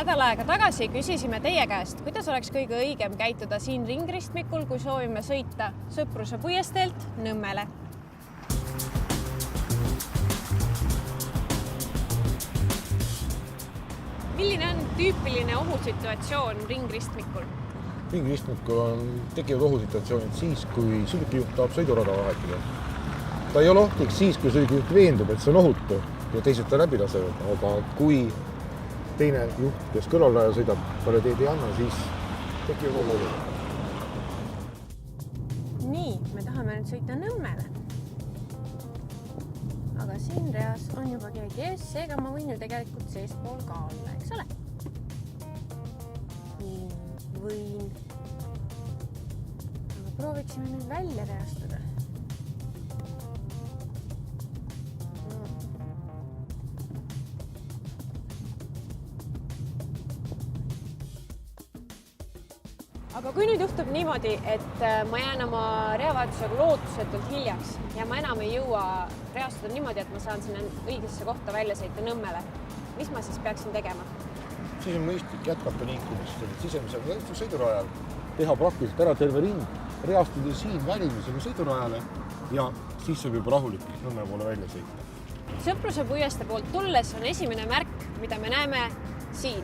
nädal aega tagasi küsisime teie käest, kuidas oleks kõige õigem käituda siin ringristmikul, kui soovime sõita Sõpruse puiesteelt Nõmmele. Milline on tüüpiline ohusituatsioon ringristmikul? Ringristmikul tekivad ohusituatsioonid siis, kui sõidukijuht tahab sõidurada vahetada. Ta ei ole ohtlik siis, kui sõidukijuht veendub, et see on ohutu ja teised ta läbi lasevad, aga kui teine juht, kes kõrvalraja sõidab, talle teed ei anna, siis tekivad ohud. Nii, me tahame nüüd sõita Nõmmele. Aga siin reas on juba keegi ees, seega ma võin ju tegelikult seestpool ka olla, eks ole? Nii, võin. Aga prooviksime nüüd välja reastada. Aga kui nüüd juhtub niimoodi, et ma jään oma reavahetusega lootusetult hiljaks ja ma enam ei jõua reastada niimoodi, et ma saan sinna õigesse kohta välja sõita Nõmmele, mis ma siis peaksin tegema? Siis on mõistlik jätkata liikumist sisemisel sõidurajal, teha praktiliselt ära terve ring, reastuda siin välimisele sõidurajale ja siis saab juba rahulikult Nõmme poole välja sõita. Sõpruse puieste poolt tulles on esimene märk, mida me näeme siin.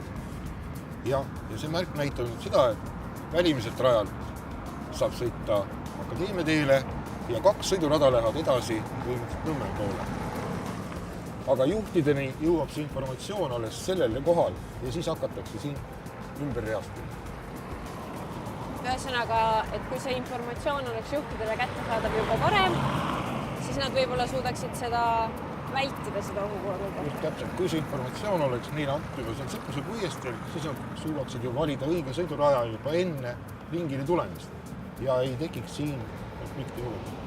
Ja see märk näitab seda, et välimiselt rajal saab sõita Akadeemia teele ja 2 sõidurada lähevad edasi Nõmme poole. Aga juhtideni jõuab see informatsioon alles sellele kohal ja siis hakatakse siin ümber reastama. Ühesõnaga, et kui see informatsioon oleks juhtidele kättesaadav juba varem, siis nad võib-olla suudaksid seda vältida seda ohukorda. Just täpselt, kui see informatsioon oleks neile antud seal Sõpruse puiestel, siis nad suudaksid ju valida õige sõiduraja juba enne ringile tulemist ja ei tekiks siin konflikti olukord.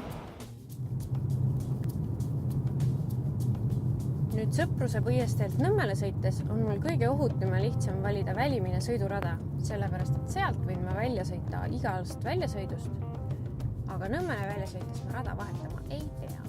Nüüd Sõpruse puiesteelt Nõmmele sõites on mul kõige ohutum ja lihtsam valida välimine sõidurada, sellepärast et sealt võin ma välja sõita igast väljasõidust, aga Nõmmele välja sõites ma rada vahetama ei pea.